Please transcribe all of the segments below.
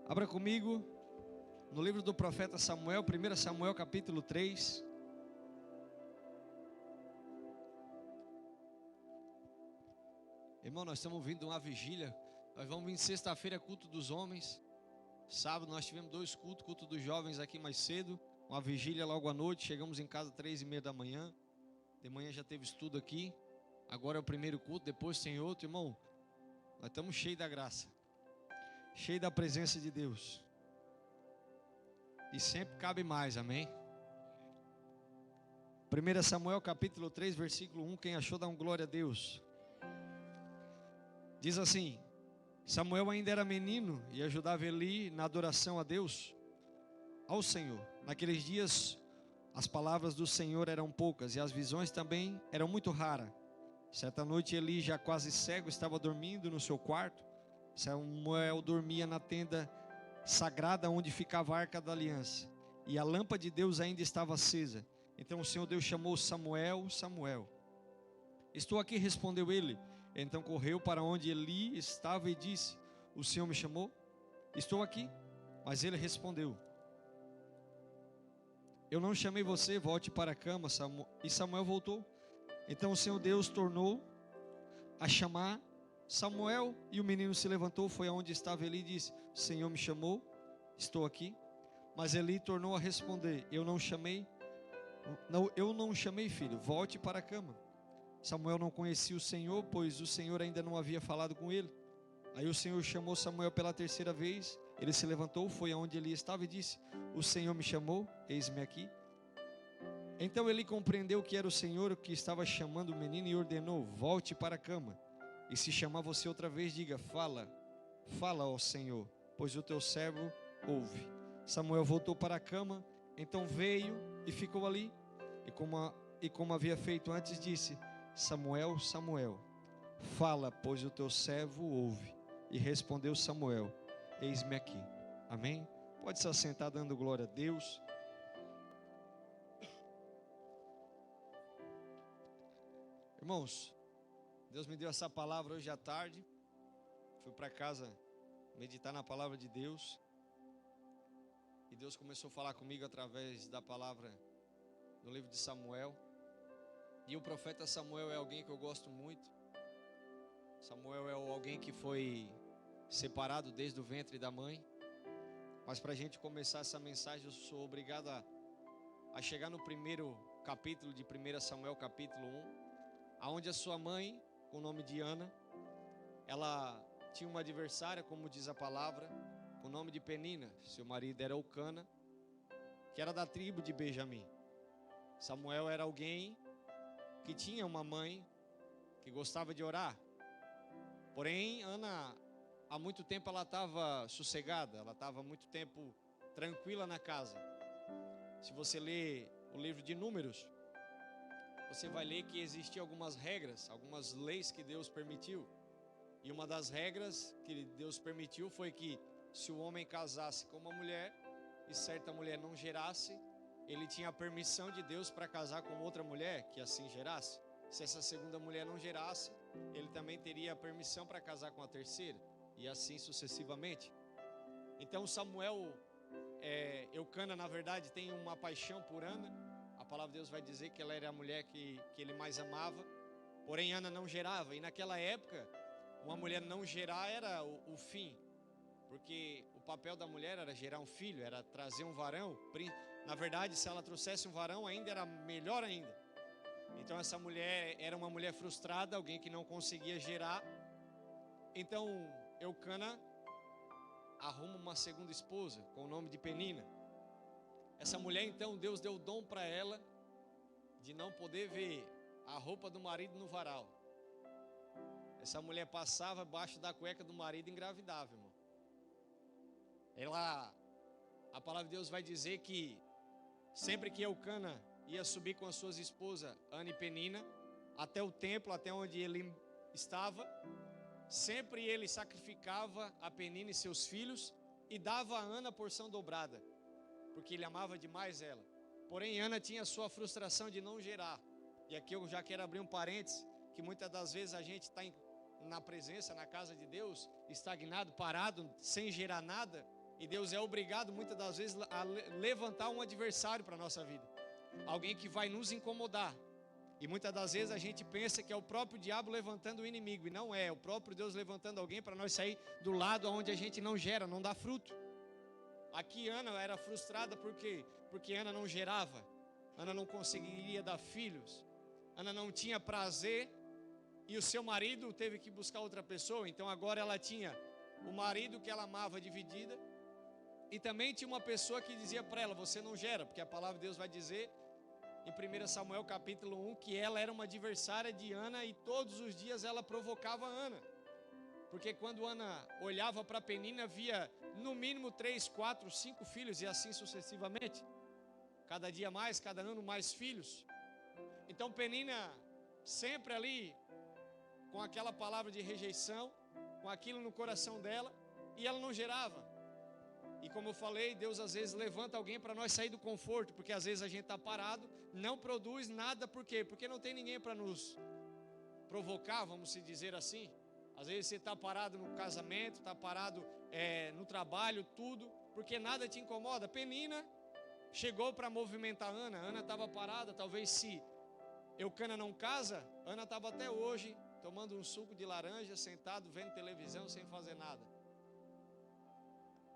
Abra comigo no livro do profeta Samuel, 1 Samuel capítulo 3. Irmão, nós estamos vindo de uma vigília. Nós vamos vir sexta-feira, culto dos homens. Sábado nós tivemos 2 cultos, culto dos jovens aqui mais cedo. Uma vigília logo à noite, chegamos em casa 3:30 da manhã. De manhã já teve estudo aqui. Agora é o primeiro culto, depois tem outro. Irmão, nós estamos cheios da graça, cheios da presença de Deus. E sempre cabe mais, amém? 1 Samuel capítulo 3, versículo 1. Quem achou, dá um glória a Deus. Diz assim: Samuel ainda era menino e ajudava Eli na adoração a Deus, ao Senhor. Naqueles dias as palavras do Senhor eram poucas e as visões também eram muito raras. Certa noite Eli, já quase cego, estava dormindo no seu quarto. Samuel dormia na tenda sagrada onde ficava a arca da aliança, e a lâmpada de Deus ainda estava acesa. Então o Senhor Deus chamou: Samuel, Samuel. Estou aqui, respondeu ele. Então correu para onde Eli estava e disse: O Senhor me chamou? Estou aqui. Mas ele respondeu: Eu não chamei você, volte para a cama. E Samuel voltou. Então o Senhor Deus tornou a chamar Samuel, e o menino se levantou, foi aonde estava Eli e disse: O Senhor me chamou, estou aqui. Mas Eli tornou a responder: Eu não chamei, filho, volte para a cama. Samuel não conhecia o Senhor, pois o Senhor ainda não havia falado com ele. Aí o Senhor chamou Samuel pela terceira vez. Ele se levantou, foi aonde Eli estava e disse: O Senhor me chamou, eis-me aqui. Então Eli compreendeu que era o Senhor que estava chamando o menino e ordenou: Volte para a cama. E se chamar você outra vez, diga: Fala, ó Senhor, pois o teu servo ouve. Samuel voltou para a cama, então veio e ficou ali. E como havia feito antes, disse: Samuel, Samuel. Fala, pois o teu servo ouve. E respondeu Samuel: Eis-me aqui. Amém? Pode se assentar dando glória a Deus. Irmãos, Deus me deu essa palavra hoje à tarde. Fui para casa meditar na palavra de Deus. E Deus começou a falar comigo através da palavra do livro de Samuel. E o profeta Samuel é alguém que eu gosto muito. Samuel é alguém que foi separado desde o ventre da mãe. Mas para a gente começar essa mensagem, eu sou obrigado a chegar no primeiro capítulo de 1 Samuel, capítulo 1. Onde a sua mãe, com o nome de Ana, ela tinha uma adversária, como diz a palavra, com o nome de Penina. Seu marido era Eucana, que era da tribo de Benjamim. Samuel era alguém que tinha uma mãe que gostava de orar. Porém, Ana, há muito tempo ela estava sossegada, ela estava muito tempo tranquila na casa. Se você ler o livro de Números, você vai ler que existiam algumas regras, algumas leis que Deus permitiu. E uma das regras que Deus permitiu foi que se o homem casasse com uma mulher e certa mulher não gerasse, ele tinha a permissão de Deus para casar com outra mulher que assim gerasse. Se essa segunda mulher não gerasse, ele também teria a permissão para casar com a terceira, e assim sucessivamente. Então Samuel, Eucana, na verdade, tem uma paixão por Ana. A palavra de Deus vai dizer que ela era a mulher que ele mais amava. Porém Ana não gerava. E naquela época, uma mulher não gerar era o fim. Porque o papel da mulher era gerar um filho, era trazer um varão. Na verdade, se ela trouxesse um varão, ainda era melhor ainda. Então essa mulher era uma mulher frustrada, alguém que não conseguia gerar. Então Eucana arruma uma segunda esposa com o nome de Penina. Essa mulher, então, Deus deu o dom para ela de não poder ver a roupa do marido no varal. Essa mulher passava abaixo da cueca do marido e engravidava, irmão. A palavra de Deus vai dizer que sempre que Eucana ia subir com as suas esposas, Ana e Penina, até o templo, até onde ele estava, sempre ele sacrificava a Penina e seus filhos e dava a Ana a porção dobrada, porque ele amava demais ela. Porém Ana tinha sua frustração de não gerar. E aqui eu já quero abrir um parênteses, que muitas das vezes a gente está na presença, na casa de Deus, estagnado, parado, sem gerar nada, E Deus é obrigado, muitas das vezes, a levantar um adversário para a nossa vida. Alguém que vai nos incomodar. E muitas das vezes a gente pensa que é o próprio diabo levantando o inimigo. E não é, é o próprio Deus levantando alguém para nós sair do lado onde a gente não gera, não dá fruto. Aqui Ana era frustrada por quê? Porque Ana não gerava. Ana não conseguiria dar filhos. Ana não tinha prazer. E o seu marido teve que buscar outra pessoa. Então agora ela tinha o marido que ela amava dividida. E também tinha uma pessoa que dizia para ela, você não gera. Porque a palavra de Deus vai dizer em 1 Samuel capítulo 1 que ela era uma adversária de Ana. E todos os dias ela provocava Ana. Porque quando Ana olhava para Penina, via no mínimo 3, 4, 5 filhos. E assim sucessivamente. Cada dia mais, cada ano mais filhos. Então Penina sempre ali com aquela palavra de rejeição, com aquilo no coração dela, e ela não gerava. E como eu falei, Deus às vezes levanta alguém para nós sair do conforto, porque às vezes a gente está parado, não produz nada, por quê? Porque não tem ninguém para nos provocar, vamos se dizer assim. Às vezes você está parado no casamento, está parado no trabalho, tudo, porque nada te incomoda. Penina chegou para movimentar Ana, Ana estava parada, talvez se Eucana não casa, Ana estava até hoje tomando um suco de laranja, sentado, vendo televisão, sem fazer nada.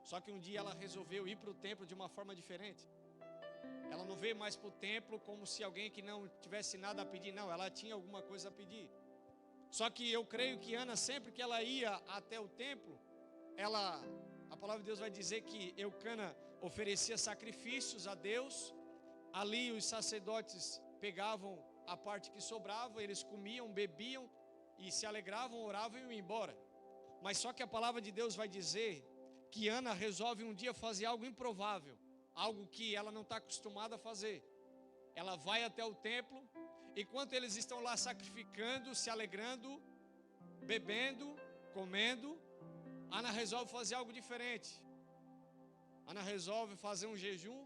Só que um dia ela resolveu ir para o templo de uma forma diferente. Ela não veio mais para o templo como se alguém que não tivesse nada a pedir. Não, ela tinha alguma coisa a pedir. Só que eu creio que Ana, sempre que ela ia até o templo, a palavra de Deus vai dizer que Eucana oferecia sacrifícios a Deus. Ali os sacerdotes pegavam a parte que sobrava, eles comiam, bebiam, e se alegravam, oravam e iam embora. Mas só que a palavra de Deus vai dizer que Ana resolve um dia fazer algo improvável, algo que ela não está acostumada a fazer. Ela vai até o templo, enquanto eles estão lá sacrificando, se alegrando, bebendo, comendo, Ana resolve fazer algo diferente. Ana resolve fazer um jejum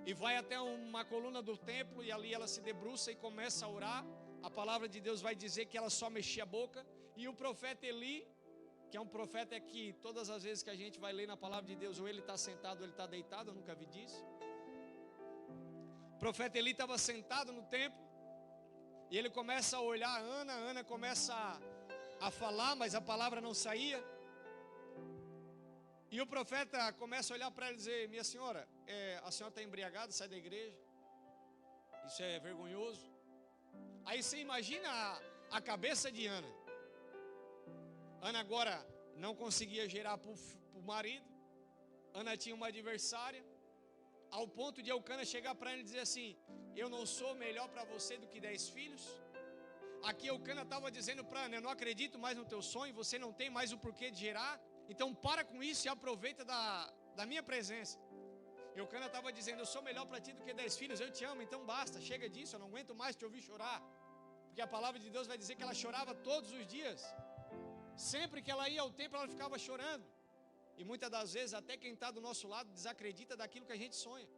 e vai até uma coluna do templo, e ali ela se debruça e começa a orar. A palavra de Deus vai dizer que ela só mexia a boca. E o profeta Eli, que é um profeta que todas as vezes que a gente vai ler na palavra de Deus, ou ele está sentado ou ele está deitado, eu nunca vi disso. O profeta Eli estava sentado no templo, e ele começa a olhar Ana, Ana começa a falar, mas a palavra não saía. E o profeta começa a olhar para ela e dizer, minha senhora, a senhora está embriagada, sai da igreja. Isso é vergonhoso. Aí você imagina a cabeça de Ana. Ana agora não conseguia gerar para o marido. Ana tinha uma adversária. Ao ponto de Eucana chegar para ela e dizer assim, eu não sou melhor para você do que 10 filhos. Aqui Eucana estava dizendo para Ana, eu não acredito mais no teu sonho, você não tem mais o porquê de gerar. Então para com isso e aproveita da minha presença. Eucana estava dizendo, eu sou melhor para ti do que 10 filhos, eu te amo, então basta, chega disso, eu não aguento mais te ouvir chorar. Porque a palavra de Deus vai dizer que ela chorava todos os dias. Sempre que ela ia ao templo, ela ficava chorando. E muitas das vezes, até quem está do nosso lado desacredita daquilo que a gente sonha.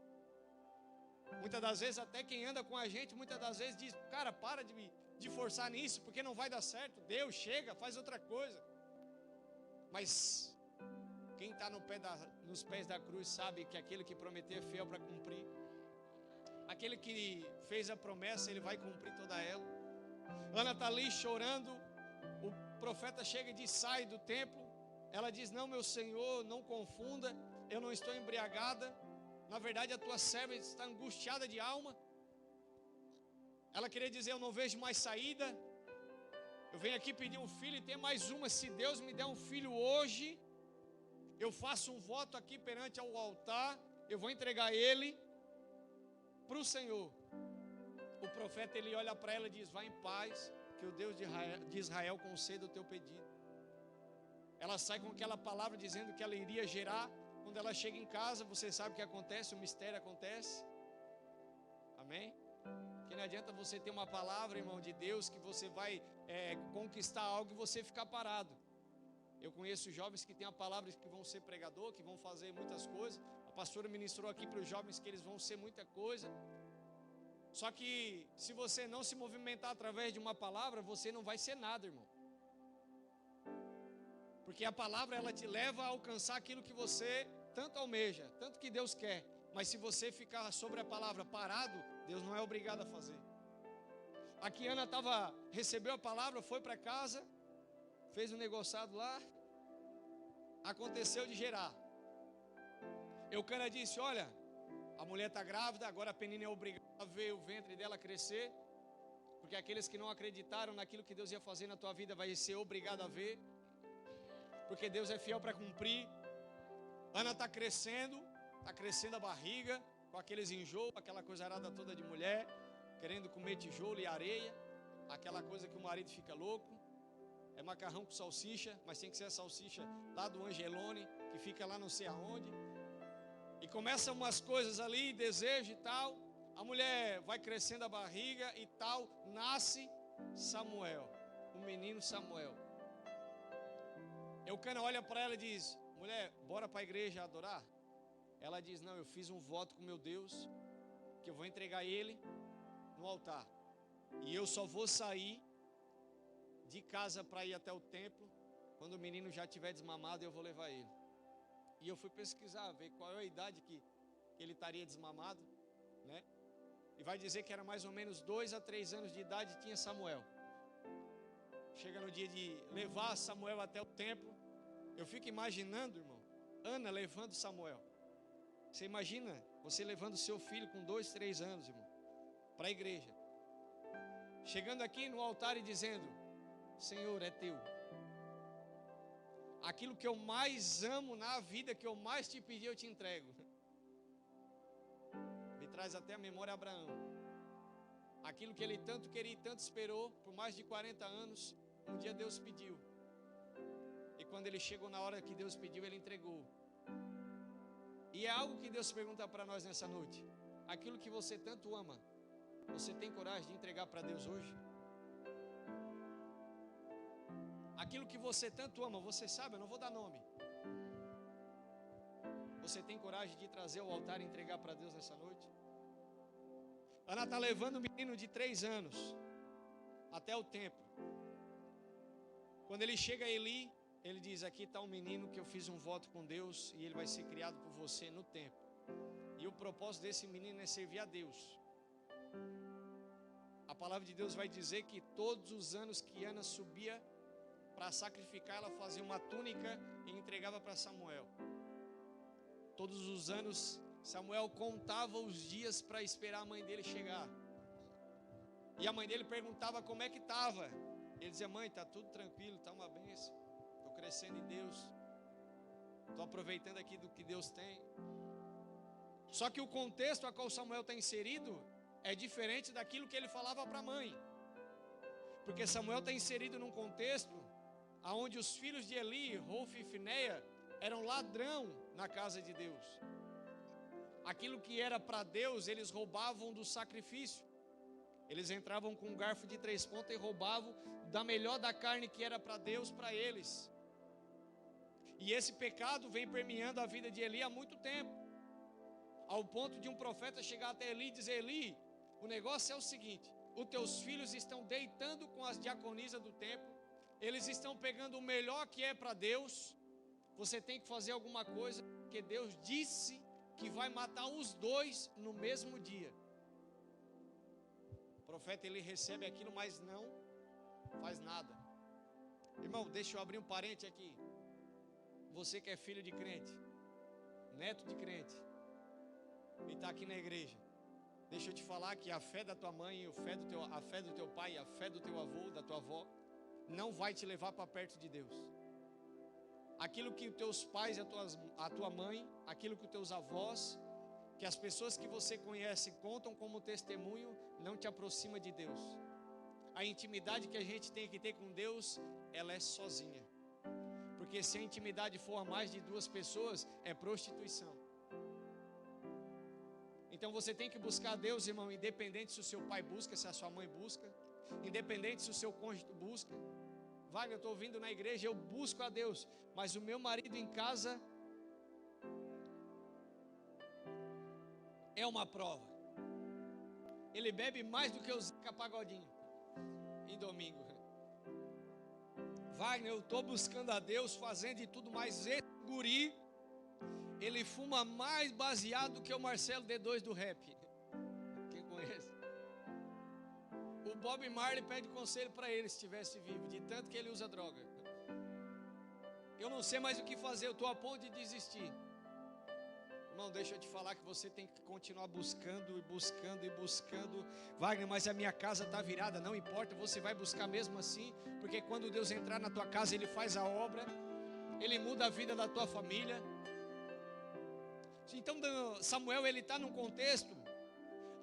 Muitas das vezes, até quem anda com a gente, muitas das vezes diz, cara, para de forçar nisso, porque não vai dar certo. Deus, chega, faz outra coisa. Mas quem está nos pés da cruz sabe que aquele que prometeu é fiel para cumprir. Aquele que fez a promessa, ele vai cumprir toda ela. Ana está ali chorando. O profeta chega e diz, sai do templo. Ela diz, não, meu Senhor, não confunda, eu não estou embriagada. Na verdade, a tua serva está angustiada de alma. Ela queria dizer, eu não vejo mais saída. Eu venho aqui pedir um filho e tem mais uma. Se Deus me der um filho hoje, eu faço um voto aqui perante ao altar. Eu vou entregar ele para o Senhor. O profeta, ele olha para ela e diz, vai em paz, que o Deus de Israel conceda o teu pedido. Ela sai com aquela palavra dizendo que ela iria gerar. Quando ela chega em casa, você sabe o que acontece, o mistério acontece. Amém? Que não adianta você ter uma palavra, irmão, de Deus, que você vai conquistar algo e você ficar parado. Eu conheço jovens que têm a palavra que vão ser pregador, que vão fazer muitas coisas. A pastora ministrou aqui para os jovens que eles vão ser muita coisa. Só que se você não se movimentar através de uma palavra, você não vai ser nada, irmão. Porque a palavra, ela te leva a alcançar aquilo que você tanto almeja, tanto que Deus quer, mas se você ficar sobre a palavra parado, Deus não é obrigado a fazer. Aqui Ana recebeu a palavra, foi para casa, fez um negociado lá, aconteceu de gerar. Eucana disse: olha, a mulher está grávida, agora a Penina é obrigada a ver o ventre dela crescer, porque aqueles que não acreditaram naquilo que Deus ia fazer na tua vida vai ser obrigado a ver, porque Deus é fiel para cumprir. Ana está crescendo a barriga, com aqueles enjoos, aquela coisa arada toda de mulher, querendo comer tijolo e areia, aquela coisa que o marido fica louco. É macarrão com salsicha, mas tem que ser a salsicha lá do Angelone, que fica lá não sei aonde. E começam umas coisas ali, desejo e tal. A mulher vai crescendo a barriga e tal, nasce Samuel, o menino Samuel. Eucana olha para ela e diz: mulher, bora para a igreja adorar? Ela diz: não, eu fiz um voto com meu Deus, que eu vou entregar ele no altar. E eu só vou sair de casa para ir até o templo quando o menino já estiver desmamado, eu vou levar ele. E eu fui pesquisar, ver qual é a idade que ele estaria desmamado, né? E vai dizer que era mais ou menos 2 a 3 anos de idade tinha Samuel. Chega no dia de levar Samuel até o templo, eu fico imaginando, irmão, Ana levando Samuel. Você imagina você levando seu filho com 2, 3 anos, irmão, para a igreja. Chegando aqui no altar e dizendo: Senhor, é teu. Aquilo que eu mais amo na vida, que eu mais te pedi, eu te entrego. Me traz até a memória Abraão. Aquilo que ele tanto queria e tanto esperou, por mais de 40 anos, um dia Deus pediu. E quando ele chegou na hora que Deus pediu, ele entregou. E é algo que Deus pergunta para nós nessa noite. Aquilo que você tanto ama, você tem coragem de entregar para Deus hoje? Aquilo que você tanto ama, você sabe, eu não vou dar nome. Você tem coragem de trazer ao altar e entregar para Deus nessa noite? Ana está levando o menino de 3 anos até o templo. Quando ele chega a Eli, ele diz: aqui está um menino que eu fiz um voto com Deus e ele vai ser criado por você no templo. E o propósito desse menino é servir a Deus. A palavra de Deus vai dizer que todos os anos que Ana subia para sacrificar, ela fazia uma túnica e entregava para Samuel. Todos os anos Samuel contava os dias para esperar a mãe dele chegar. E a mãe dele perguntava como é que estava. Ele dizia: mãe, está tudo tranquilo, está uma bênção, estou crescendo em Deus, estou aproveitando aqui do que Deus tem. Só que o contexto a qual Samuel está inserido é diferente daquilo que ele falava para a mãe. Porque Samuel está inserido num contexto onde os filhos de Eli, Hofni e Fineia, eram ladrão na casa de Deus. Aquilo que era para Deus, eles roubavam do sacrifício. Eles entravam com um garfo de 3 pontas e roubavam da melhor da carne que era para Deus, para eles. E esse pecado vem permeando a vida de Eli há muito tempo, ao ponto de um profeta chegar até Eli e dizer: Eli, o negócio é o seguinte: os teus filhos estão deitando com as diaconisas do templo, eles estão pegando o melhor que é para Deus, você tem que fazer alguma coisa, porque Deus disse que vai matar os 2 no mesmo dia. O profeta ele recebe aquilo, mas não faz nada. Irmão, deixa eu abrir um parente aqui. Você que é filho de crente, neto de crente, e está aqui na igreja, deixa eu te falar que a fé da tua mãe, a fé do teu pai, a fé do teu avô, da tua avó, não vai te levar para perto de Deus. Aquilo que os teus pais, a tua mãe, aquilo que os teus avós, que as pessoas que você conhece contam como testemunho, não te aproxima de Deus. A intimidade que a gente tem que ter com Deus, ela é sozinha. Porque se a intimidade for a mais de 2 pessoas, é prostituição. Então você tem que buscar Deus, irmão, independente se o seu pai busca, se a sua mãe busca, independente se o seu cônjuge busca. Wagner, eu estou ouvindo na igreja, eu busco a Deus, mas o meu marido em casa é uma prova. Ele bebe mais do que o Zeca Pagodinho em domingo. Wagner, eu estou buscando a Deus, fazendo de tudo, mas esse guri, ele fuma mais baseado do que o Marcelo D2 do rap. Quem conhece? O Bob Marley pede conselho para ele se estivesse vivo, de tanto que ele usa droga. Eu não sei mais o que fazer, eu estou a ponto de desistir. Irmão, deixa eu te falar que você tem que continuar buscando e buscando e buscando. Wagner, mas a minha casa está virada. Não importa, você vai buscar mesmo assim, porque quando Deus entrar na tua casa, Ele faz a obra, Ele muda a vida da tua família. Então Samuel, ele está num contexto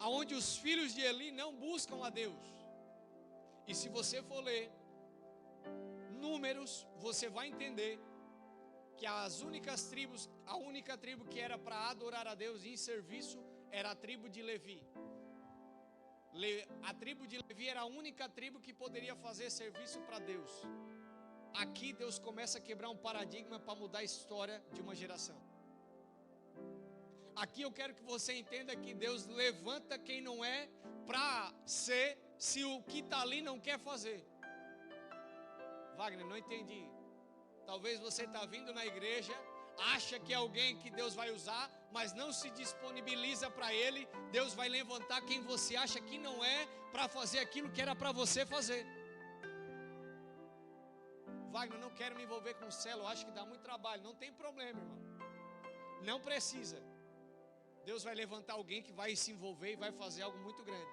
onde os filhos de Eli não buscam a Deus. E se você for ler Números, você vai entender que as únicas tribos, a única tribo que era para adorar a Deus em serviço era a tribo de Levi. A tribo de Levi era a única tribo que poderia fazer serviço para Deus. Aqui Deus começa a quebrar um paradigma para mudar a história de uma geração. Aqui eu quero que você entenda que Deus levanta quem não é para ser, se o que está ali não quer fazer. Wagner, não entendi. Talvez você está vindo na igreja, acha que é alguém que Deus vai usar, mas não se disponibiliza para Ele. Deus vai levantar quem você acha que não é para fazer aquilo que era para você fazer. Wagner, não quero me envolver com célula, eu acho que dá muito trabalho. Não tem problema, irmão. Não precisa. Deus vai levantar alguém que vai se envolver e vai fazer algo muito grande.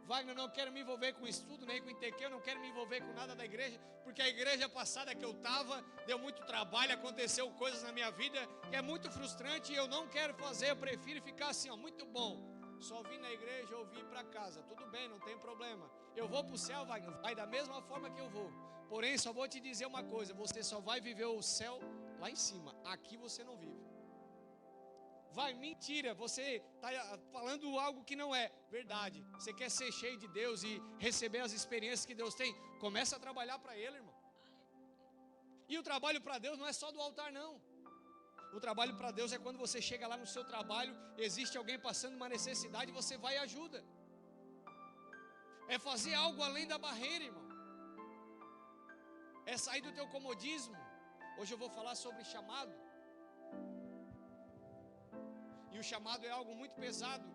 Wagner, não quero me envolver com estudo, nem com ITQ, eu não quero me envolver com nada da igreja, porque a igreja passada que eu estava, deu muito trabalho, aconteceu coisas na minha vida, que é muito frustrante e eu não quero fazer, eu prefiro ficar assim, ó, muito bom, só vim na igreja ou vim para casa, tudo bem, não tem problema, eu vou para o céu, Wagner, vai da mesma forma que eu vou, porém só vou te dizer uma coisa, você só vai viver o céu lá em cima, aqui você não vive. Vai, mentira, você está falando algo que não é verdade. Você quer ser cheio de Deus e receber as experiências que Deus tem? Começa a trabalhar para Ele, irmão. E o trabalho para Deus não é só do altar, não. O trabalho para Deus é quando você chega lá no seu trabalho, existe alguém passando uma necessidade e você vai e ajuda. É fazer algo além da barreira, irmão. É sair do teu comodismo. Hoje eu vou falar sobre chamado. E o chamado é algo muito pesado.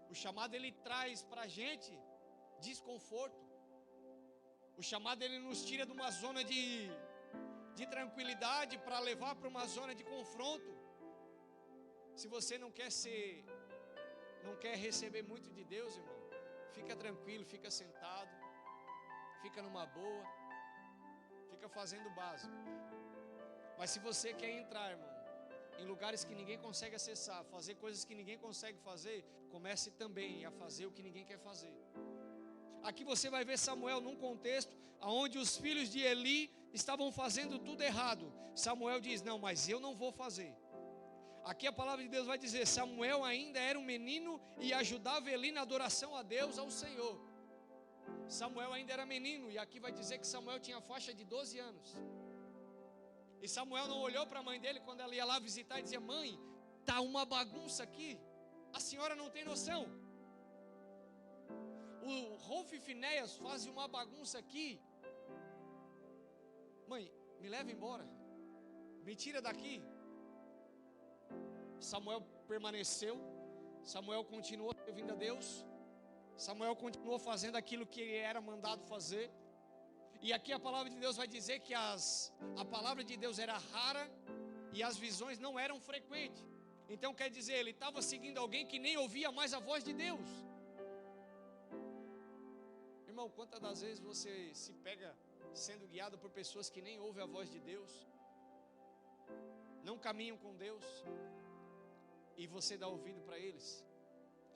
O chamado ele traz para a gente desconforto. O chamado ele nos tira de uma zona de tranquilidade para levar para uma zona de confronto. Se você não quer receber muito de Deus, irmão, fica tranquilo, fica sentado, fica numa boa, fica fazendo o básico. Mas se você quer entrar, irmão, em lugares que ninguém consegue acessar, fazer coisas que ninguém consegue fazer, comece também a fazer o que ninguém quer fazer. Aqui você vai ver Samuel num contexto onde os filhos de Eli estavam fazendo tudo errado. Samuel diz, não, mas eu não vou fazer. Aqui a palavra de Deus vai dizer, Samuel ainda era um menino e ajudava Eli na adoração a Deus, ao Senhor. Samuel ainda era menino, e aqui vai dizer que Samuel tinha faixa de 12 anos. E Samuel não olhou para a mãe dele quando ela ia lá visitar e dizia, mãe, tá uma bagunça aqui, a senhora não tem noção. O Rolf e Finéias fazem uma bagunça aqui. Mãe, me leva embora, me tira daqui. Samuel permaneceu, Samuel continuou servindo a Deus, Samuel continuou fazendo aquilo que ele era mandado fazer. E aqui a palavra de Deus vai dizer que a palavra de Deus era rara e as visões não eram frequentes. Então quer dizer, ele estava seguindo alguém que nem ouvia mais a voz de Deus. Irmão, quantas das vezes você se pega sendo guiado por pessoas que nem ouvem a voz de Deus, não caminham com Deus, e você dá ouvido para eles?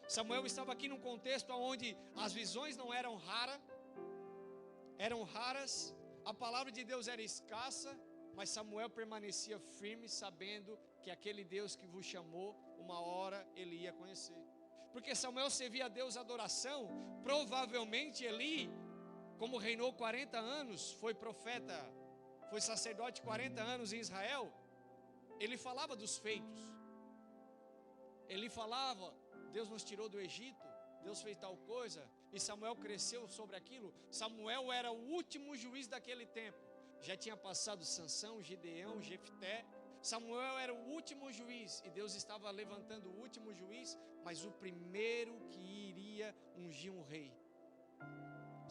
Samuel estava aqui num contexto onde as visões não eram raras, a palavra de Deus era escassa, mas Samuel permanecia firme, sabendo que aquele Deus que vos chamou, uma hora ele ia conhecer. Porque Samuel servia a Deus adoração, provavelmente Eli, como reinou 40 anos, foi profeta, foi sacerdote 40 anos em Israel, ele falava dos feitos, ele falava, Deus nos tirou do Egito, Deus fez tal coisa, e Samuel cresceu sobre aquilo. Samuel era o último juiz daquele tempo, já tinha passado Sansão, Gideão, Jefté, Samuel era o último juiz e Deus estava levantando o último juiz, mas o primeiro que iria ungir um rei.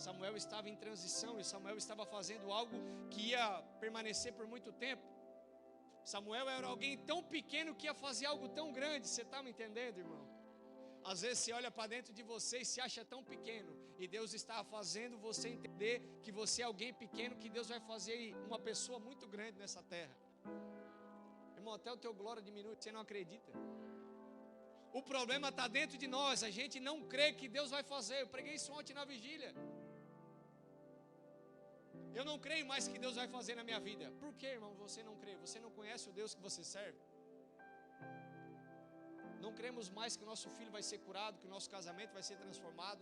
Samuel estava em transição e Samuel estava fazendo algo que ia permanecer por muito tempo. Samuel era alguém tão pequeno que ia fazer algo tão grande. Você está me entendendo, irmão? Às vezes você olha para dentro de você e se acha tão pequeno, e Deus está fazendo você entender que você é alguém pequeno, que Deus vai fazer uma pessoa muito grande nessa terra. Irmão, até o teu glória diminui, você não acredita. O problema está dentro de nós, a gente não crê que Deus vai fazer. Eu preguei isso ontem na vigília. Eu não creio mais que Deus vai fazer na minha vida. Por que, irmão, você não crê? Você não conhece o Deus que você serve? Não cremos mais que o nosso filho vai ser curado, que o nosso casamento vai ser transformado.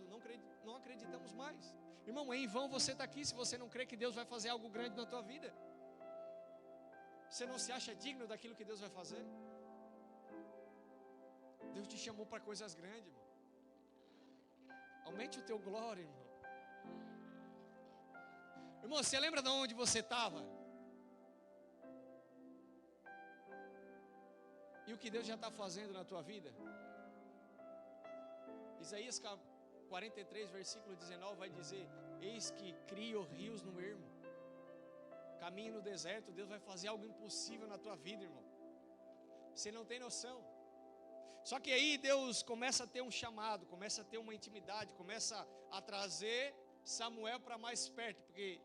Não acreditamos mais. Irmão, é em vão você está aqui se você não crê que Deus vai fazer algo grande na tua vida. Você não se acha digno daquilo que Deus vai fazer? Deus te chamou para coisas grandes, irmão. Aumente o teu glória, irmão. Irmão, você lembra de onde você estava? E o que Deus já está fazendo na tua vida? Isaías 43, versículo 19 vai dizer: eis que crio rios no ermo, caminho no deserto. Deus vai fazer algo impossível na tua vida, irmão. Você não tem noção. Só que aí Deus começa a ter um chamado, começa a ter uma intimidade, começa a trazer Samuel para mais perto, porque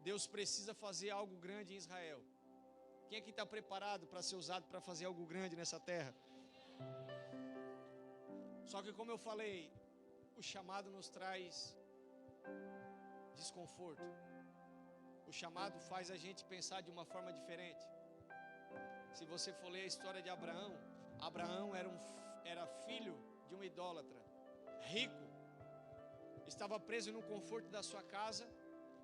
Deus precisa fazer algo grande em Israel. Quem aqui está preparado para ser usado para fazer algo grande nessa terra? Só que, como eu falei, o chamado nos traz desconforto. O chamado faz a gente pensar de uma forma diferente. Se você for ler a história de Abraão, Abraão era filho de um idólatra, rico, estava preso no conforto da sua casa,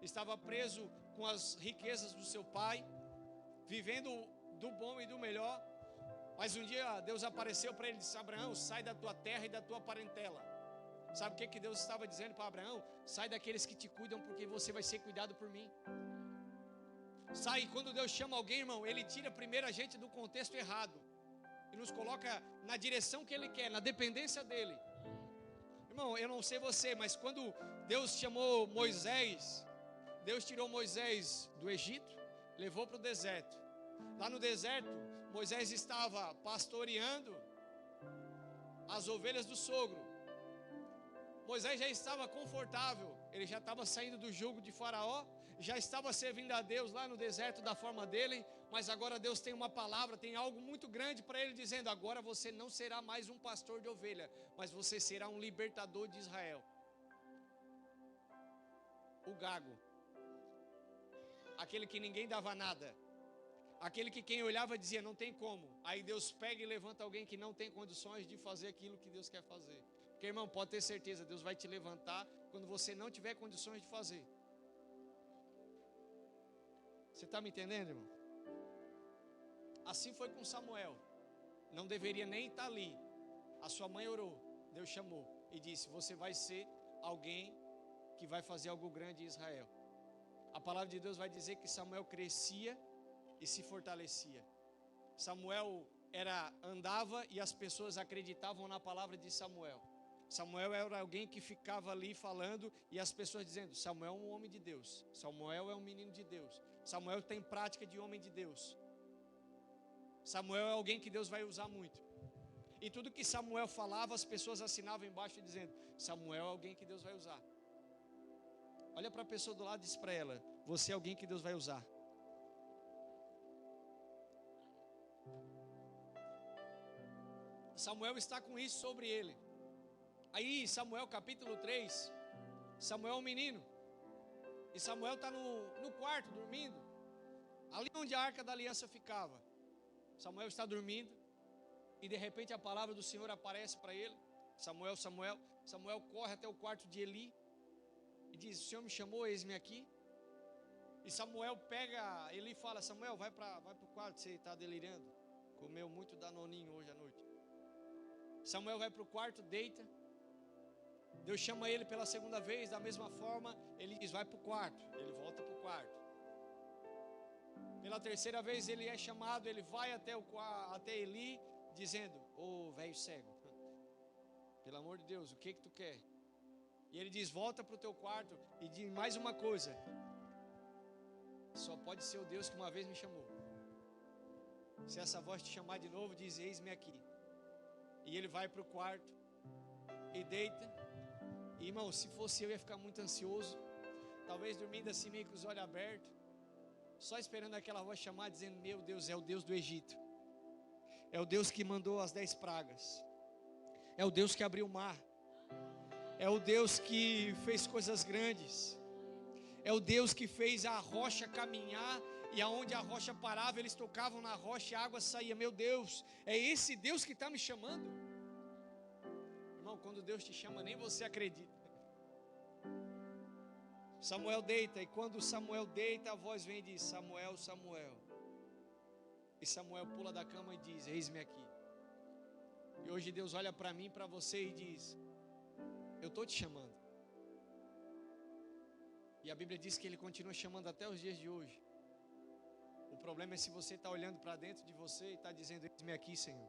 estava preso com as riquezas do seu pai, vivendo do bom e do melhor. Mas um dia Deus apareceu para ele e disse: Abraão, sai da tua terra e da tua parentela. Sabe o que Deus estava dizendo para Abraão? Sai daqueles que te cuidam, porque você vai ser cuidado por mim. Sai. Quando Deus chama alguém, irmão, Ele tira primeiro a gente do contexto errado e nos coloca na direção que Ele quer, na dependência dEle. Irmão, eu não sei você, mas quando Deus chamou Moisés, Deus tirou Moisés do Egito, levou para o deserto. Lá no deserto, Moisés estava pastoreando as ovelhas do sogro. Moisés já estava confortável, ele já estava saindo do jugo de Faraó, já estava servindo a Deus lá no deserto da forma dele, mas agora Deus tem uma palavra, tem algo muito grande para ele, dizendo: agora você não será mais um pastor de ovelha, mas você será um libertador de Israel. O gago, aquele que ninguém dava nada, aquele que quem olhava dizia: não tem como. Aí Deus pega e levanta alguém que não tem condições de fazer aquilo que Deus quer fazer. Porque, irmão, pode ter certeza, Deus vai te levantar quando você não tiver condições de fazer. Você está me entendendo, irmão? Assim foi com Samuel. Não deveria nem estar ali. A sua mãe orou, Deus chamou e disse: você vai ser alguém que vai fazer algo grande em Israel. A palavra de Deus vai dizer que Samuel crescia e se fortalecia. Samuel andava e as pessoas acreditavam na palavra de Samuel. Samuel era alguém que ficava ali falando e as pessoas dizendo: Samuel é um homem de Deus, Samuel é um menino de Deus, Samuel tem prática de homem de Deus, Samuel é alguém que Deus vai usar muito. E tudo que Samuel falava, as pessoas assinavam embaixo dizendo: Samuel é alguém que Deus vai usar. Olha para a pessoa do lado e diz para ela: você é alguém que Deus vai usar. Samuel está com isso sobre ele. Aí Samuel capítulo 3, Samuel é um menino, e Samuel está no quarto dormindo, ali onde a arca da aliança ficava. Samuel está dormindo, e de repente a palavra do Senhor aparece para ele: Samuel, Samuel. Samuel corre até o quarto de Eli e diz: o Senhor me chamou, eis-me aqui. E Samuel pega Eli e fala: Samuel, vai para o quarto, você está delirando, comeu muito danoninho hoje à noite. Samuel vai para o quarto, deita. Deus chama ele pela segunda vez, da mesma forma, ele diz: vai para o quarto. Ele volta para o quarto. Pela terceira vez ele é chamado, ele vai até Eli, dizendo: ô velho cego, pelo amor de Deus, o que tu quer? E ele diz: volta para o teu quarto e diz mais uma coisa: só pode ser o Deus que uma vez me chamou. Se essa voz te chamar de novo, diz: eis-me aqui. E ele vai para o quarto e deita. E, irmão, se fosse eu ia ficar muito ansioso, talvez dormindo assim meio com os olhos abertos, só esperando aquela voz chamar, dizendo: meu Deus, é o Deus do Egito, é o Deus que mandou as 10 pragas, é o Deus que abriu o mar, é o Deus que fez coisas grandes, é o Deus que fez a rocha caminhar, e aonde a rocha parava, eles tocavam na rocha e a água saía. Meu Deus, é esse Deus que está me chamando. Irmão, quando Deus te chama, nem você acredita. Samuel deita, e quando Samuel deita, a voz vem e diz: Samuel, Samuel. E Samuel pula da cama e diz: eis-me aqui. E hoje Deus olha para mim, para você e diz: eu estou te chamando. E a Bíblia diz que Ele continua chamando até os dias de hoje. O problema é se você está olhando para dentro de você e está dizendo: eis-me aqui, Senhor.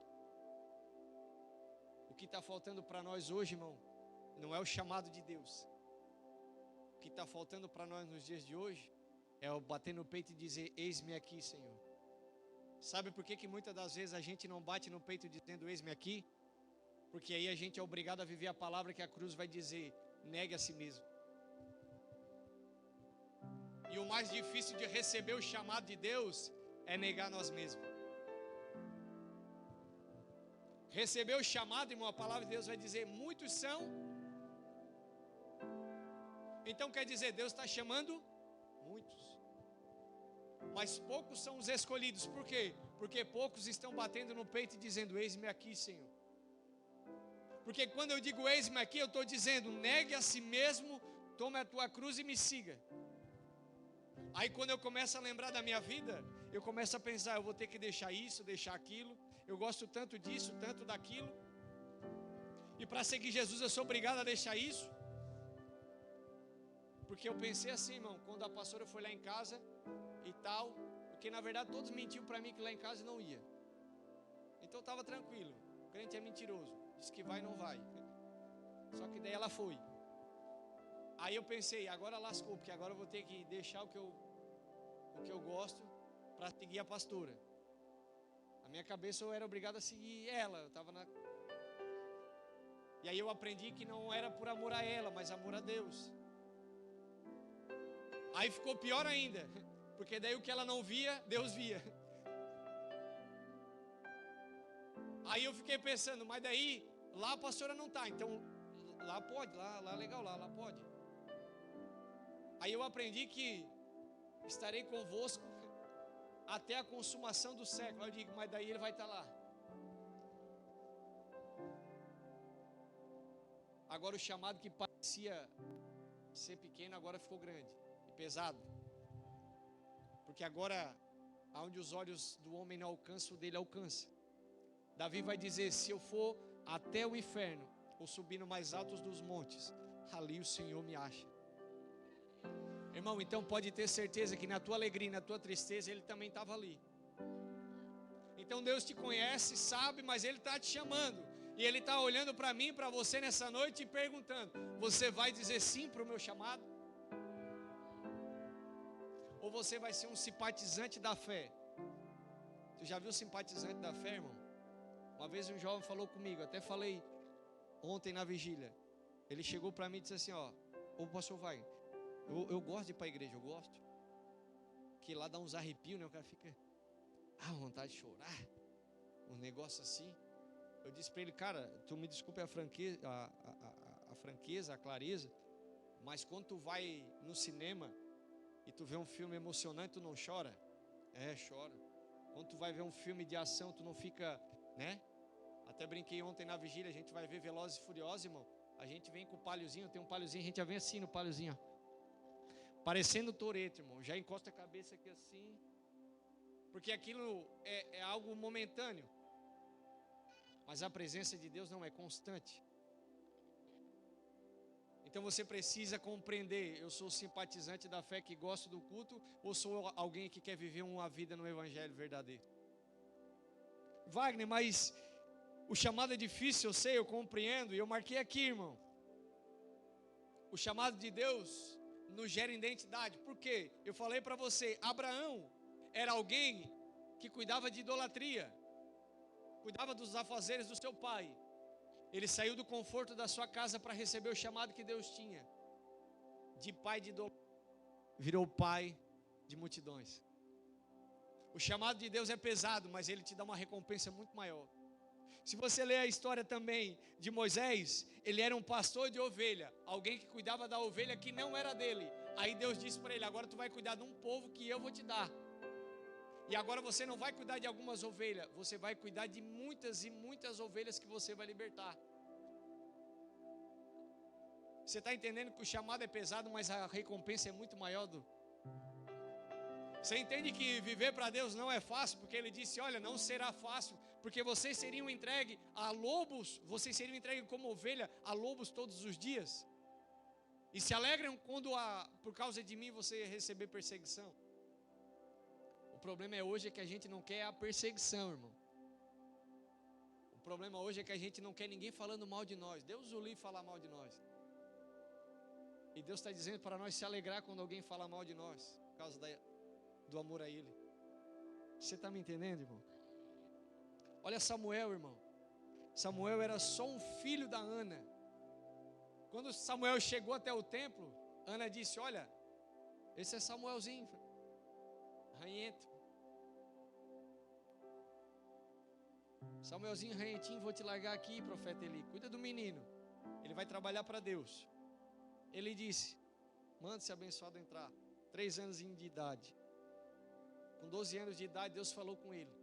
O que está faltando para nós hoje, irmão, não é o chamado de Deus. O que está faltando para nós nos dias de hoje é o bater no peito e dizer: eis-me aqui, Senhor. Sabe por que muitas das vezes a gente não bate no peito dizendo: eis-me aqui? Porque aí a gente é obrigado a viver a palavra que a cruz vai dizer: negue a si mesmo. E o mais difícil de receber o chamado de Deus é negar nós mesmos. Receber o chamado, irmão, a palavra de Deus vai dizer: muitos são. Então quer dizer, Deus está chamando muitos, mas poucos são os escolhidos. Por quê? Porque poucos estão batendo no peito e dizendo: eis-me aqui, Senhor. Porque quando eu digo eis-me aqui, eu estou dizendo: negue a si mesmo, tome a tua cruz e me siga. Aí quando eu começo a lembrar da minha vida, eu começo a pensar: eu vou ter que deixar isso, deixar aquilo. Eu gosto tanto disso, tanto daquilo. E para seguir Jesus eu sou obrigado a deixar isso. Porque eu pensei assim, irmão, quando a pastora foi lá em casa e tal, porque na verdade todos mentiam para mim que lá em casa não ia. Então estava tranquilo. O crente é mentiroso, diz que vai e não vai. Só que daí ela foi. Aí eu pensei: agora lascou, porque agora eu vou ter que deixar o que eu gosto para seguir a pastora. Na minha cabeça eu era obrigado a seguir ela. Eu estava na... E aí eu aprendi que não era por amor a ela, mas amor a Deus. Aí ficou pior ainda, porque daí o que ela não via, Deus via. Aí eu fiquei pensando: mas daí lá a pastora não está, então lá pode, lá legal, lá pode. Aí eu aprendi que estarei convosco até a consumação do século. Eu digo: mas daí ele vai estar lá. Agora o chamado que parecia ser pequeno, agora ficou grande e pesado. Porque agora, aonde os olhos do homem não alcançam, o dele alcança. Davi vai dizer: se eu for até o inferno, ou subir no mais altos dos montes, ali o Senhor me acha. Irmão, então pode ter certeza que na tua alegria, na tua tristeza, Ele também estava ali. Então Deus te conhece, sabe, mas Ele está te chamando. E Ele está olhando para mim, para você nessa noite e perguntando: você vai dizer sim para o meu chamado? Ou você vai ser um simpatizante da fé? Tu já viu simpatizante da fé, irmão? Uma vez um jovem falou comigo, até falei ontem na vigília. Ele chegou para mim e disse assim: ó, ô pastor Wagner, eu gosto de ir para a igreja, eu gosto. Que lá dá uns arrepios, né? O cara fica vontade de chorar, um negócio assim. Eu disse para ele: cara, tu me desculpe a franqueza, a clareza, mas quando tu vai no cinema e tu vê um filme emocionante, tu não chora? É, chora. Quando tu vai ver um filme de ação, tu não fica, né? Até brinquei ontem na vigília, a gente vai ver Velozes e Furiosos, irmão. A gente vem com o palhozinho, tem um palhozinho, a gente já vem assim no palhozinho, ó. Parecendo Toretto, irmão. Já encosta a cabeça aqui assim. Porque aquilo é algo momentâneo. Mas a presença de Deus não é constante. Então você precisa compreender, eu sou simpatizante da fé que gosto do culto, ou sou alguém que quer viver uma vida no evangelho verdadeiro? Wagner, mas o chamado é difícil, eu sei, eu compreendo, e eu marquei aqui, irmão. O chamado de Deus nos gera identidade. Por quê? Eu falei para você, Abraão era alguém que cuidava de idolatria, cuidava dos afazeres do seu pai. Ele saiu do conforto da sua casa para receber o chamado que Deus tinha. De pai de idolatria, virou pai de multidões. O chamado de Deus é pesado, mas ele te dá uma recompensa muito maior. Se você ler a história também de Moisés, ele era um pastor de ovelha, alguém que cuidava da ovelha que não era dele. Aí Deus disse para ele, agora tu vai cuidar de um povo que eu vou te dar. E agora você não vai cuidar de algumas ovelhas, você vai cuidar de muitas e muitas ovelhas que você vai libertar. Você está entendendo que o chamado é pesado, mas a recompensa é muito maior Você entende que viver para Deus não é fácil, porque Ele disse, olha, não será fácil, porque vocês seriam entregues a lobos, vocês seriam entregues como ovelha a lobos todos os dias. E se alegram quando por causa de mim você receber perseguição. O problema é hoje que a gente não quer a perseguição, irmão. O problema hoje é que a gente não quer ninguém falando mal de nós. Deus o livre falar mal de nós. E Deus está dizendo para nós se alegrar quando alguém fala mal de nós, por causa do amor a Ele. Você está me entendendo, irmão? Olha Samuel, irmão. Samuel era só um filho da Ana. Quando Samuel chegou até o templo, Ana disse, olha, esse é Samuelzinho, ranhento. Samuelzinho ranhentinho, vou te largar aqui, profeta Eli. Cuida do menino, ele vai trabalhar para Deus. Ele disse, manda-se abençoado entrar. 3 anos de idade. Com 12 anos de idade, Deus falou com ele.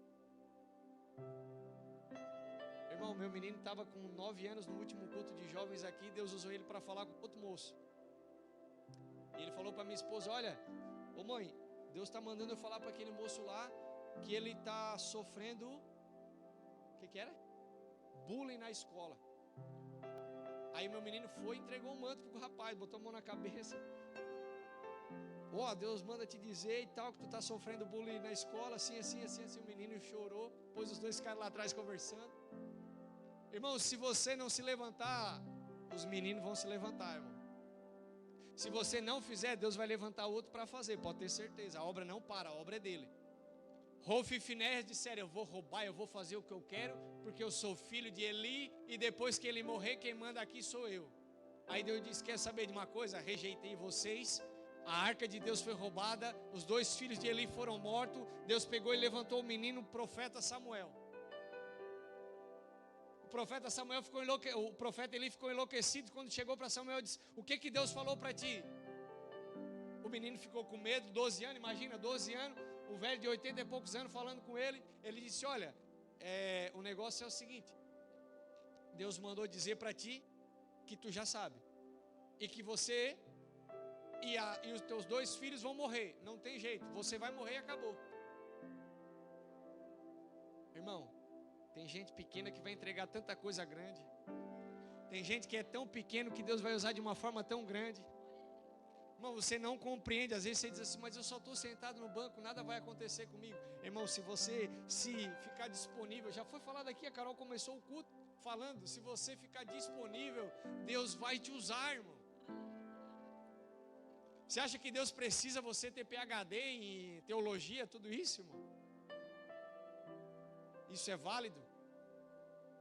Irmão, meu menino estava com 9 anos no último culto de jovens aqui. Deus usou ele para falar com outro moço. E ele falou para minha esposa, olha, ô mãe, Deus está mandando eu falar para aquele moço lá que ele está sofrendo, o que era? Bullying na escola. Aí meu menino foi e entregou um manto pro rapaz, botou a mão na cabeça. Deus manda te dizer e tal, que tu está sofrendo bullying na escola, assim. O menino chorou, depois os dois ficaram lá atrás conversando. Irmão, se você não se levantar, os meninos vão se levantar, irmão. Se você não fizer, Deus vai levantar outro para fazer, pode ter certeza. A obra não para, a obra é dele. Hofi e Finéias disseram, eu vou roubar, eu vou fazer o que eu quero, porque eu sou filho de Eli, e depois que ele morrer, quem manda aqui sou eu. Aí Deus disse, quer saber de uma coisa? Rejeitei vocês, a arca de Deus foi roubada, os 2 filhos de Eli foram mortos, Deus pegou e levantou o menino, o profeta Samuel. O profeta Samuel o profeta Eli ficou enlouquecido quando chegou para Samuel e disse, o que Deus falou para ti? O menino ficou com medo, 12 anos, imagina, 12 anos, o velho de 80 e poucos anos falando com ele. Ele disse, olha, o negócio é o seguinte, Deus mandou dizer para ti que tu já sabe, e que você e os teus 2 filhos vão morrer, não tem jeito, você vai morrer e acabou. Irmão, tem gente pequena que vai entregar tanta coisa grande, tem gente que é tão pequeno que Deus vai usar de uma forma tão grande. Irmão, você não compreende, às vezes você diz assim, mas eu só estou sentado no banco, nada vai acontecer comigo. Irmão, se você ficar disponível, já foi falado aqui, a Carol começou o culto falando, se você ficar disponível, Deus vai te usar, irmão. Você acha que Deus precisa você ter PhD em teologia, tudo isso, irmão? Isso é válido?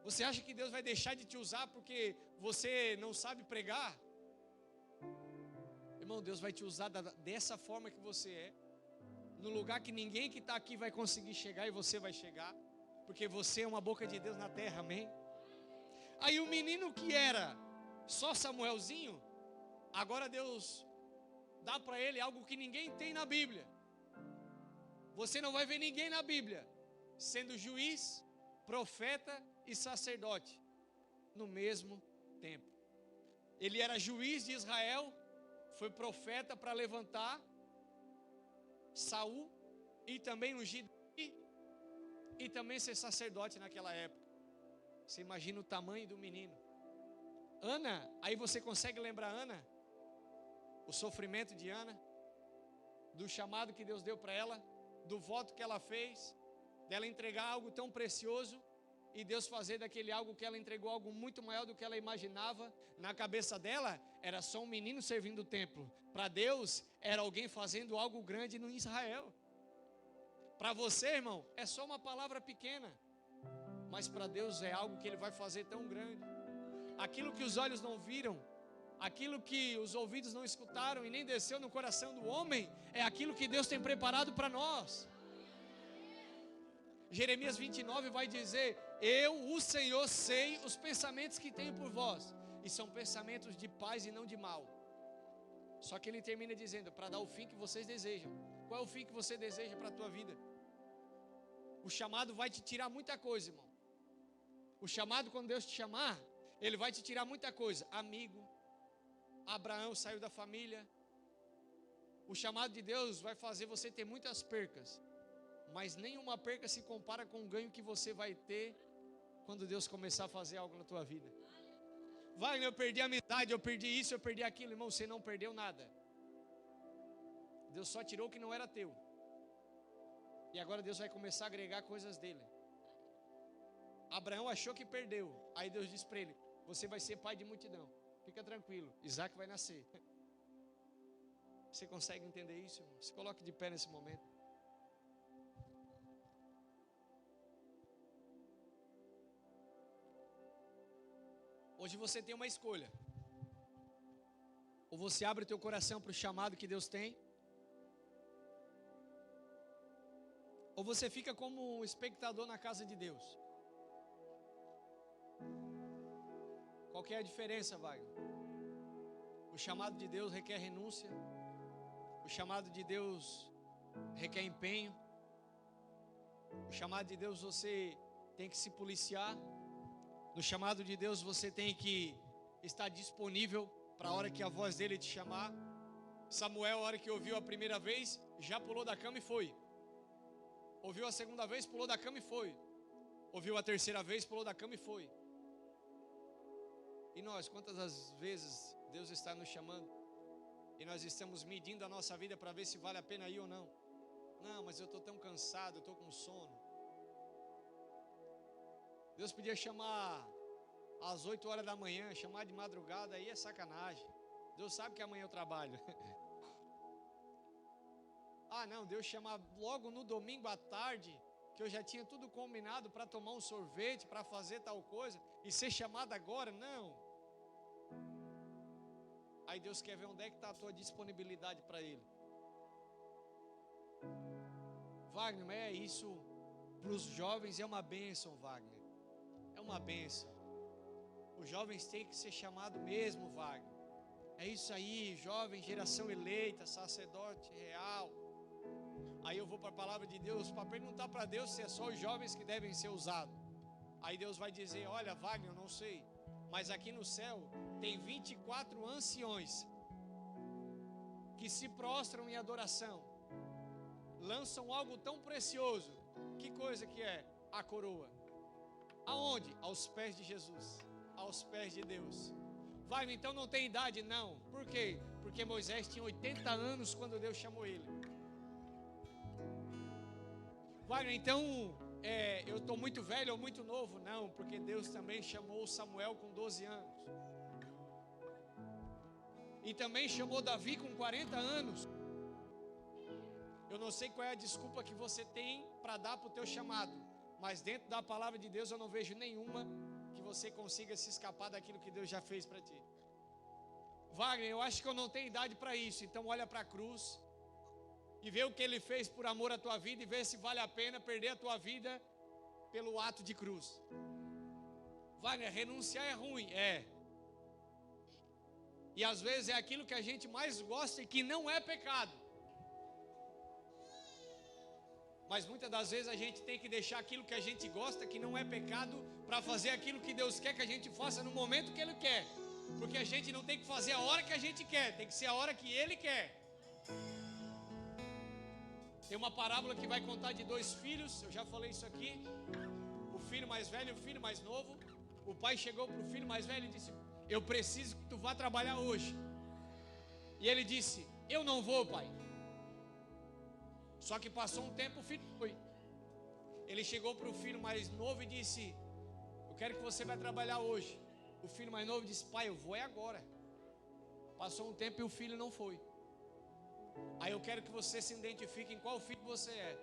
Você acha que Deus vai deixar de te usar porque você não sabe pregar? Irmão, Deus vai te usar dessa forma que você é, no lugar que ninguém que está aqui vai conseguir chegar, e você vai chegar, porque você é uma boca de Deus na terra, amém? Aí o menino que era só Samuelzinho, agora Deus dá para ele algo que ninguém tem na Bíblia. Você não vai ver ninguém na Bíblia sendo juiz, profeta e sacerdote no mesmo tempo. Ele era juiz de Israel, foi profeta para levantar Saul e também ungir e também ser sacerdote naquela época. Você imagina o tamanho do menino. Ana, aí você consegue lembrar Ana? O sofrimento de Ana, do chamado que Deus deu para ela, do voto que ela fez, dela entregar algo tão precioso e Deus fazer daquele algo que ela entregou algo muito maior do que ela imaginava. Na cabeça dela era só um menino servindo o templo. Para Deus era alguém fazendo algo grande no Israel. Para você, irmão, é só uma palavra pequena, mas para Deus é algo que Ele vai fazer tão grande. Aquilo que os olhos não viram, aquilo que os ouvidos não escutaram e nem desceu no coração do homem, é aquilo que Deus tem preparado para nós. Jeremias 29 vai dizer: eu, o Senhor, sei os pensamentos que tenho por vós, e são pensamentos de paz e não de mal. Só que ele termina dizendo: para dar o fim que vocês desejam. Qual é o fim que você deseja para a tua vida? O chamado vai te tirar muita coisa, irmão. O chamado, quando Deus te chamar, Ele vai te tirar muita coisa. Amigo, Abraão saiu da família. O chamado de Deus vai fazer você ter muitas percas, mas nenhuma perca se compara com o ganho que você vai ter quando Deus começar a fazer algo na tua vida. Wagner, eu perdi a amizade, eu perdi isso, eu perdi aquilo. Irmão, você não perdeu nada. Deus só tirou o que não era teu. E agora Deus vai começar a agregar coisas dele. Abraão achou que perdeu. Aí Deus disse para ele: você vai ser pai de multidão. Fica tranquilo, Isaac vai nascer. Você consegue entender isso, irmão? Se coloque de pé nesse momento. Hoje você tem uma escolha. Ou você abre o teu coração para o chamado que Deus tem, ou você fica como um espectador na casa de Deus. Qual que é a diferença, Wagner? O chamado de Deus requer renúncia. O chamado de Deus requer empenho. O chamado de Deus você tem que se policiar. No chamado de Deus você tem que estar disponível para a hora que a voz dele te chamar. Samuel, a hora que ouviu a primeira vez, já pulou da cama e foi. Ouviu a segunda vez, pulou da cama e foi. Ouviu a terceira vez, pulou da cama e foi. E nós, quantas das vezes Deus está nos chamando e nós estamos medindo a nossa vida para ver se vale a pena ir ou não? Não, mas eu estou tão cansado, eu estou com sono. Deus podia chamar às 8 horas da manhã, chamar de madrugada, aí é sacanagem. Deus sabe que amanhã eu trabalho. Ah não, Deus chamar logo no domingo à tarde, que eu já tinha tudo combinado para tomar um sorvete, para fazer tal coisa, e ser chamado agora, não. Aí Deus quer ver onde é que está a tua disponibilidade para Ele. Wagner, mas é isso, para os jovens é uma bênção, Wagner. É uma bênção. Os jovens têm que ser chamados mesmo, Wagner. É isso aí, jovem, geração eleita, sacerdote real. Aí eu vou para a palavra de Deus para perguntar para Deus se é só os jovens que devem ser usados. Aí Deus vai dizer: olha, Wagner, eu não sei, mas aqui no céu tem 24 anciões que se prostram em adoração, lançam algo tão precioso. Que coisa que é? A coroa. Aonde? Aos pés de Jesus, aos pés de Deus. Wagner, então não tem idade? Não. Por quê? Porque Moisés tinha 80 anos quando Deus chamou ele. Wagner, então eu estou muito velho ou muito novo? Não, porque Deus também chamou Samuel com 12 anos. E também chamou Davi com 40 anos. Eu não sei qual é a desculpa que você tem para dar para o teu chamado, mas dentro da palavra de Deus eu não vejo nenhuma que você consiga se escapar daquilo que Deus já fez para ti. Wagner, eu acho que eu não tenho idade para isso, então olha para a cruz e vê o que Ele fez por amor à tua vida e vê se vale a pena perder a tua vida pelo ato de cruz. Wagner, renunciar é ruim, é. E às vezes é aquilo que a gente mais gosta e que não é pecado. Mas muitas das vezes a gente tem que deixar aquilo que a gente gosta, que não é pecado, para fazer aquilo que Deus quer que a gente faça no momento que Ele quer. Porque a gente não tem que fazer a hora que a gente quer, tem que ser a hora que Ele quer. Tem uma parábola que vai contar de 2 filhos, eu já falei isso aqui. O filho mais velho e o filho mais novo. O pai chegou para o filho mais velho e disse: eu preciso que tu vá trabalhar hoje. E ele disse: eu não vou, pai. Só que passou um tempo, o filho foi. Ele chegou para o filho mais novo e disse: eu quero que você vá trabalhar hoje. O filho mais novo disse: pai, eu vou é agora. Passou um tempo e o filho não foi. Aí eu quero que você se identifique em qual filho você é.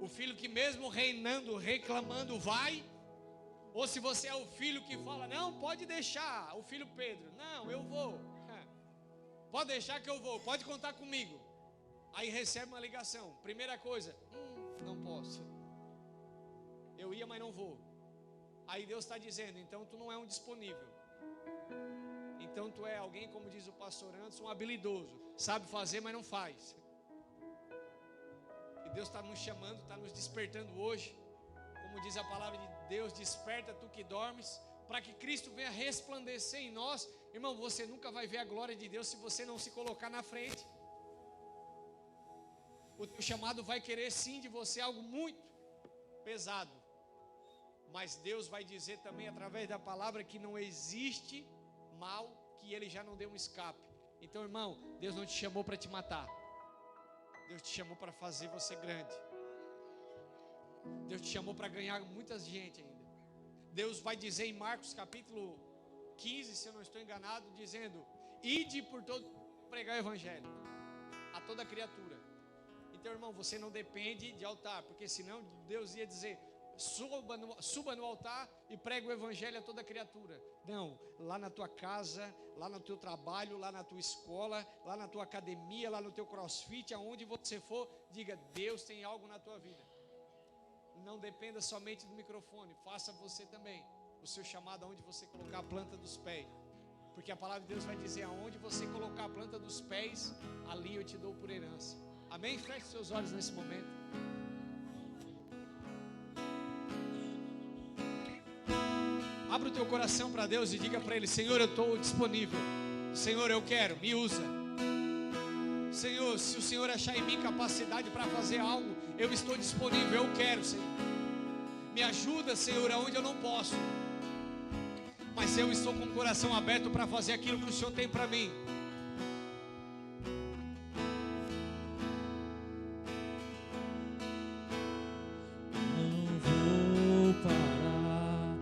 O filho que mesmo reinando, reclamando, vai? Ou se você é o filho que fala: não, pode deixar. O filho Pedro: não, eu vou. Pode deixar que eu vou, pode contar comigo. Aí recebe uma ligação. Primeira coisa: não posso. Eu ia, mas não vou. Aí Deus está dizendo: então tu não é um disponível. Então tu é alguém, como diz o pastor Anderson, um habilidoso. Sabe fazer, mas não faz. E Deus está nos chamando, está nos despertando hoje. Como diz a palavra de Deus: desperta tu que dormes, para que Cristo venha resplandecer em nós. Irmão, você nunca vai ver a glória de Deus se você não se colocar na frente. O teu chamado vai querer sim de você algo muito pesado, mas Deus vai dizer também através da palavra que não existe mal que Ele já não deu um escape. Então, irmão, Deus não te chamou para te matar. Deus te chamou para fazer você grande. Deus te chamou para ganhar muita gente ainda. Deus vai dizer em Marcos capítulo 15, se eu não estou enganado, dizendo: ide por todo, pregar o evangelho a toda criatura. Então, irmão, você não depende de altar, porque senão Deus ia dizer: suba no altar e prega o evangelho a toda criatura. Não, lá na tua casa, lá no teu trabalho, lá na tua escola, lá na tua academia, lá no teu crossfit, aonde você for, diga: Deus tem algo na tua vida. Não dependa somente do microfone, faça você também o seu chamado aonde você colocar a planta dos pés. Porque a palavra de Deus vai dizer: aonde você colocar a planta dos pés, ali eu te dou por herança. Amém? Feche seus olhos nesse momento. Abra o teu coração para Deus e diga para Ele: Senhor, eu estou disponível. Senhor, eu quero, me usa. Senhor, se o Senhor achar em mim capacidade para fazer algo, eu estou disponível, eu quero, Senhor. Me ajuda, Senhor, aonde eu não posso. Mas eu estou com o coração aberto para fazer aquilo que o Senhor tem para mim. Não vou parar,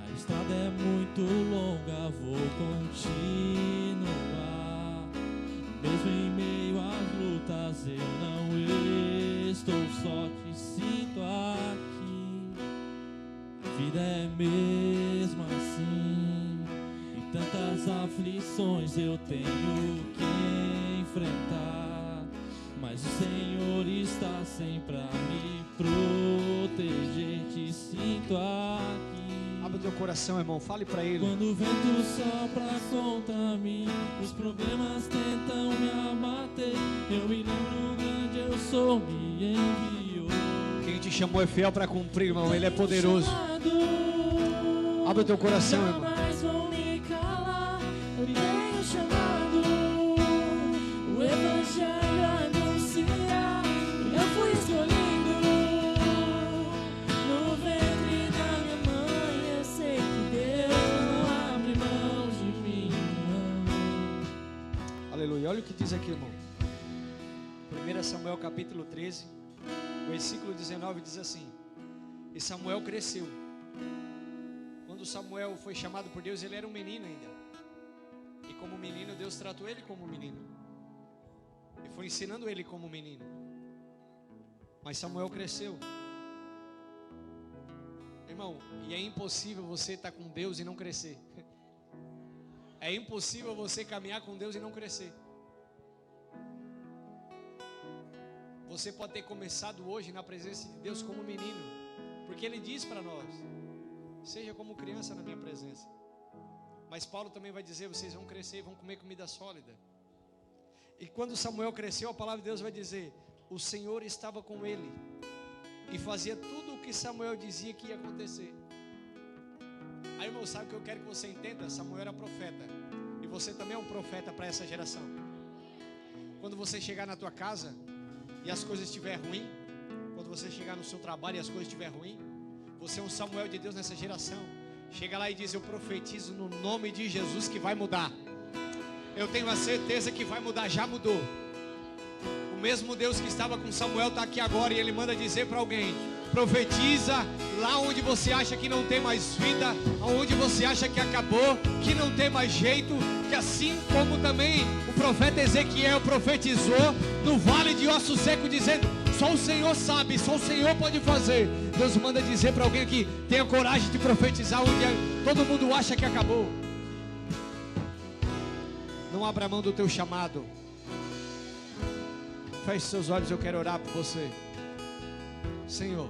a estrada é muito longa, vou continuar. Mesmo em meio às lutas, eu não estou só, te sinto aqui. A vida é mesmo assim, e tantas aflições eu tenho que enfrentar. Mas o Senhor está sempre a me proteger, te sinto aqui. Abra o teu coração, irmão, fale para Ele. Quando o vento sopra contra mim, os problemas tentam me abater, eu me lembro grande eu sou, me enviou. Quem te chamou é fiel para cumprir, irmão, Ele é poderoso. Abra o teu coração, irmão. Jamais vou me calar, eu tenho chamado, o evangelho anunciar, eu fui escolhido no ventre da minha mãe, eu sei que Deus não abre mão de mim, não. Aleluia. Olha o que diz aqui, irmão. 1 Samuel capítulo 13, versículo 19 diz assim: e Samuel cresceu. Quando Samuel foi chamado por Deus, ele era um menino ainda. E como menino, Deus tratou ele como menino. E foi ensinando ele como menino. Mas Samuel cresceu. Irmão, e é impossível você estar com Deus e não crescer. É impossível você caminhar com Deus e não crescer. Você pode ter começado hoje na presença de Deus como menino, porque Ele diz para nós: seja como criança na minha presença. Mas Paulo também vai dizer: vocês vão crescer e vão comer comida sólida. E quando Samuel cresceu, a palavra de Deus vai dizer: o Senhor estava com ele e fazia tudo o que Samuel dizia que ia acontecer. Aí, irmão, sabe o que eu quero que você entenda? Samuel era profeta, e você também é um profeta para essa geração. Quando você chegar na tua casa e as coisas estiverem ruins, quando você chegar no seu trabalho e as coisas estiverem ruins, você é um Samuel de Deus nessa geração. Chega lá e diz: eu profetizo no nome de Jesus que vai mudar. Eu tenho a certeza que vai mudar, já mudou. O mesmo Deus que estava com Samuel está aqui agora e ele manda dizer para alguém: profetiza lá onde você acha que não tem mais vida, onde você acha que acabou, que não tem mais jeito, que assim como também o profeta Ezequiel profetizou no vale de ossos secos, dizendo: só o Senhor sabe, só o Senhor pode fazer. Deus manda dizer para alguém aqui: tenha coragem de profetizar onde todo mundo acha que acabou. Não abra mão do teu chamado. Feche seus olhos, eu quero orar por você. Senhor,